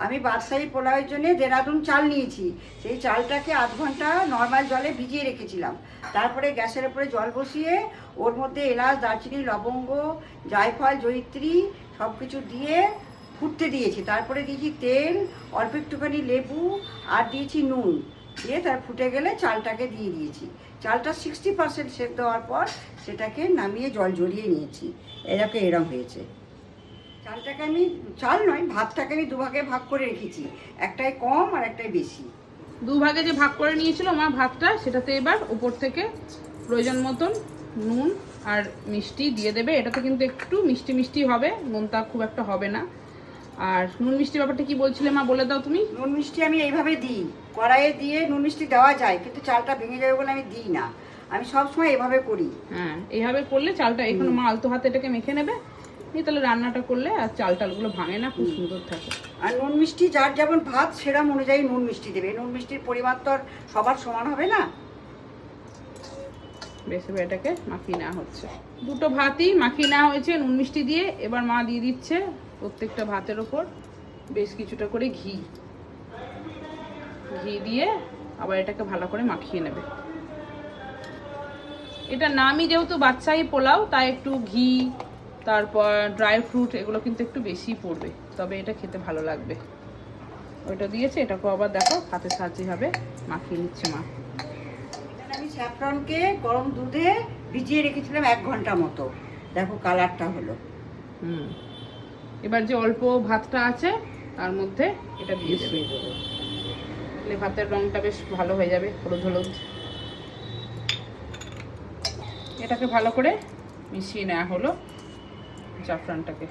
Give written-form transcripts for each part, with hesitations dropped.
আমি বাদশাহী পোলাওয়ের জন্য দেরাদুন চাল নিয়েছি। সেই চালটাকে আধ ঘন্টা নর্মাল জলে ভিজিয়ে রেখেছিলাম। তারপরে গ্যাসের উপরে জল বসিয়ে ওর মধ্যে এলাচ, দারচিনি, লবঙ্গ, জায়ফল, জয়িত্রী সব কিছু দিয়ে ফুটতে দিয়েছি। তারপরে দিয়েছি তেল, অল্প একটুখানি লেবু আর দিয়েছি নুন। দিয়ে তার ফুটে গেলে চালটাকে দিয়ে দিয়েছি। চালটা 60% সেদ্ধ হওয়ার পর সেটাকে নামিয়ে জল ঝরিয়ে নিয়েছি। এরকম হয়েছে। চালটাকে আমি, চাল নয়, ভাতটাকে আমি দুভাগে ভাগ করে রেখেছি, একটাই কম আর একটাই বেশি। দুভাগে যে ভাগ করে নিয়েছিল মা ভাতটা, সেটাতে এবার উপর থেকে প্রয়োজন মতন নুন আর মিষ্টি দিয়ে দেবে। এটাতে কিন্তু একটু মিষ্টি মিষ্টি হবে, নুনটা খুব একটা হবে না। আর নুন মিষ্টি ব্যাপারটা কি বলছিলে মা, বলে দাও তুমি। নুন মিষ্টি আমি এইভাবে দিই, কড়াইয়ে দিয়ে নুন মিষ্টি দেওয়া যায়, কিন্তু চালটা ভেঙে যাবে বলে আমি দিই না। আমি সবসময় এভাবে করি। হ্যাঁ, এইভাবে করলে চালটা এখন মা আলতো হাতে এটাকে মেখে নেবে, নিয়ে তাহলে রান্নাটা করলে আর চাল টালগুলো ভাঙে না, খুব সুন্দর থাকে। আর নুন মিষ্টি যার যেমন ভাত সেরকম অনুযায়ী নুন মিষ্টি দেবে। নুন মিষ্টির পরিমাণ তো আর সবার সমান হবে না। বেশ, এবার এটাকে মাখিয়ে নেওয়া হচ্ছে। দুটো ভাতই মাখিয়ে নেওয়া হয়েছে নুন মিষ্টি দিয়ে। এবার মা দিয়ে দিচ্ছে প্রত্যেকটা ভাতের ওপর বেশ কিছুটা করে ঘি দিয়ে আবার এটাকে ভালো করে মাখিয়ে নেবে। এটা নামই যেহেতু বাদশাহী পোলাও, তাই একটু ঘি, তারপর ড্রাই ফ্রুট এগুলো কিন্তু একটু বেশি পড়বে, তবে এটা খেতে ভালো লাগবে। ওইটা দিয়েছে, এটাকে আবার দেখো হাতের সাহায্যে হবে মাখিয়ে নিচ্ছে মা। আমি স্যাফরনকে গরম দুধে ভিজিয়ে রেখেছিলাম 1 ঘন্টা মতো। দেখো কালারটা হলো। এবার যে অল্প ভাতটা আছে তার মধ্যে এটা দিয়ে দেবে, তাহলে ভাতের রংটা বেশ ভালো হয়ে যাবে, হলুদ হলুদ। এটাকে ভালো করে মিশিয়ে নেওয়া হলো জাফরানটাকে।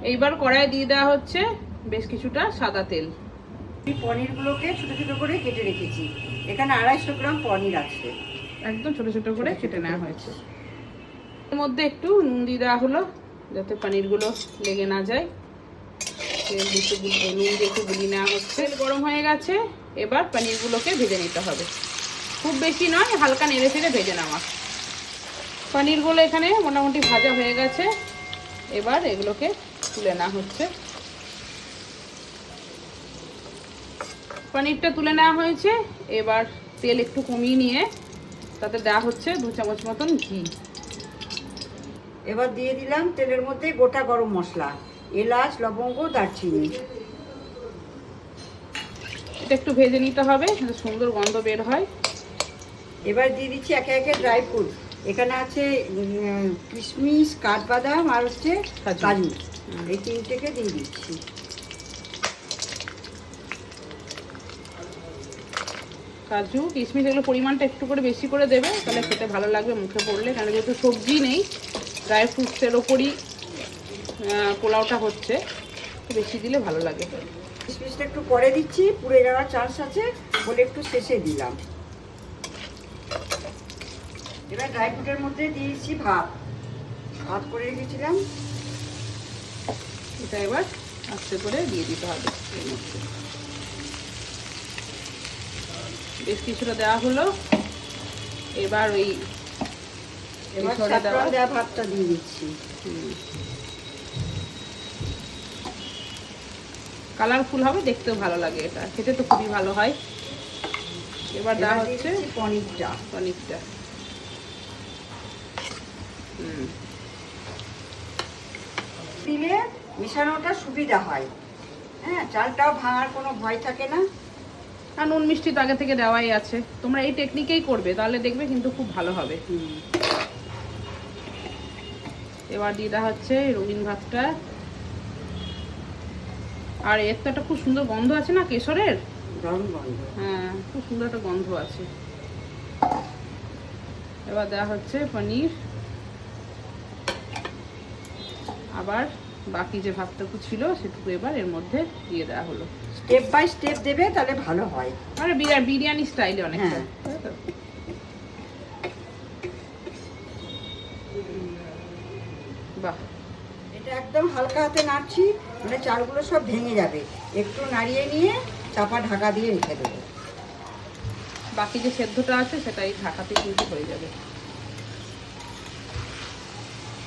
এইবার কড়াইয়ে দিয়ে দেওয়া হচ্ছে বেশ কিছুটা সাদা তেল। এই পনিরগুলোকে ছোট ছোট করে কেটে রেখেছি। এখানে 250 গ্রাম পনির আছে, একদম ছোট ছোট করে কেটে নেওয়া হয়েছে। এর মধ্যে একটু নুন দিয়ে দেওয়া হলো যাতে পনিরগুলো লেগে না যায়। তেল দিয়ে নুন দিয়ে একটু গুলিয়ে নেওয়া হচ্ছে। তেল গরম হয়ে গেছে, এবার পনিরগুলোকে ভেজে নিতে হবে। খুব বেশি নয়, হালকা নেড়ে চেড়ে ভেজে নেওয়া। পনিরগুলো এখানে মোটামুটি ভাজা হয়ে গেছে। এবার এগুলোকে তুলে নেওয়া হচ্ছে। পনিরটা তুলে নেওয়া হয়েছে। এবার তেল একটু কমিয়ে নিয়ে তাতে দেওয়া হচ্ছে 2 চামচ মতন ঘি। এবার দিয়ে দিলাম তেলের মধ্যে গোটা গরম মশলা, এলাচ, লবঙ্গ, দারচিনি। এটা একটু ভেজে নিতে হবে যাতে সুন্দর গন্ধ বের হয়। এবার দিয়ে দিচ্ছি একে একে ড্রাই ফ্রুট। এখানে আছে কিশমিশ, কাঠবাদাম আর হচ্ছে কাজু। এই তিনটেকে দিয়ে দিচ্ছি। কাজু, কিশমিশ এগুলো পরিমাণটা একটু করে বেশি করে দেবে, তাহলে খেতে ভালো লাগবে মুখে পড়লে। কারণ যেহেতু সবজি নেই, ড্রাই ফ্রুটসের ওপরই পোলাওটা হচ্ছে, বেশি দিলে ভালো লাগে। কিশমিশটা একটু পরে দিচ্ছি, পুড়ে যাওয়ার চান্স আছে বলে একটু শেষে দিলাম। এবার ড্রাই ফ্রুটের মধ্যে দিয়েছি ভাত করে রেখেছিলাম। এটা এবার আস্তে করে দিয়ে দিতে হবে এর মধ্যে। বেশ কিছুটা দেওয়া হলো। এবার ওই দেওয়া ভাতটা দিয়ে দিচ্ছি। কালারফুল হবে, দেখতেও ভালো লাগে, এটা খেতে তো খুবই ভালো হয়। এবার দেওয়া হচ্ছে পনিরটা। দিলে মেশানোটা সুবিধা হয়। হ্যাঁ, চালটাও ভাঙার কোনো ভয় থাকে না। আর নুন মিষ্টি তো আগে থেকে দেওয়াই আছে। তোমরা এই টেকনিকেই করবে, তাহলে দেখবে কিন্তু খুব ভালো হবে। এবার দিয়ে দেওয়া হচ্ছে রঙিন ভাতটা। আর এর তো একটা খুব সুন্দর গন্ধ আছে না, কেশরের। হ্যাঁ, খুব সুন্দর একটা গন্ধ আছে। এবার দেওয়া হচ্ছে পনির। আবার বাকি যে ভাতটুকু ছিল সেটুকু এবার এর মধ্যে দিয়ে দেওয়া হলো। স্টেপ বাই স্টেপ দেবে, তাহলে ভালো হয়। মানে বিরিয়ানি স্টাইলে অনেকটা। বাহ, এটা একদম হালকা হাতে নাড়ছি, মানে চালগুলো সব ভেঙে যাবে। একটু নাড়িয়ে নিয়ে চাপা ঢাকা দিয়ে রেখে দেবো। বাকি যে সেদ্ধটা আছে সেটাই ঢাকাতে কিন্তু হয়ে যাবে।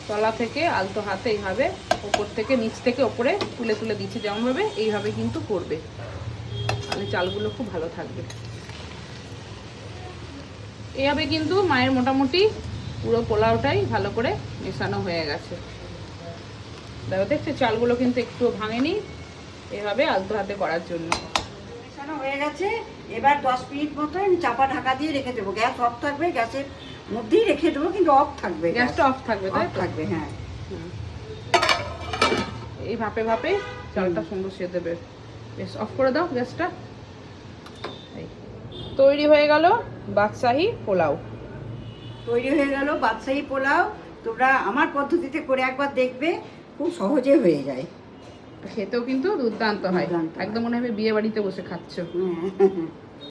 তলা থেকে আলতো হাতে এইভাবে ওপর থেকে নিচ থেকে ওপরে তুলে তুলে দিচ্ছি যেমনভাবে, এইভাবে কিন্তু করবে, তাহলে চালগুলো খুব ভালো থাকবে। এইভাবে কিন্তু মায়ের মোটামুটি পুরো পোলাওটাই ভালো করে মেশানো হয়ে গেছে। দেখো দেখছো চালগুলো কিন্তু একটু ভাঙেনি, এভাবে আলতো হাতে করার জন্য। মেশানো হয়ে গেছে, এবার 10 মিনিট মতো আমি চাপা ঢাকা দিয়ে রেখে দেবো। গ্যাস অফ থাকবে, গ্যাসের মধ্যেই রেখে দেবো, কিন্তু অফ থাকবে, গ্যাসটা অফ থাকবে, তাই তো? থাকবে, হ্যাঁ। এই ভাপে ভাপে চালটা সুন্দর সেদ্ধ দেবে। বেশ, অফ করে দাও গ্যাসটা। তৈরি হয়ে গেল বাদশাহী পোলাও। তৈরি হয়ে গেল বাদশাহী পোলাও। তোমরা আমার পদ্ধতিতে করে একবার দেখবে, খুব সহজে হয়ে যায়। খেতেও কিন্তু দুর্দান্ত হয়, দুর্দান্ত হয়। একদম মনে হবে বিয়ে বাড়িতে বসে খাচ্ছ। হ্যাঁ।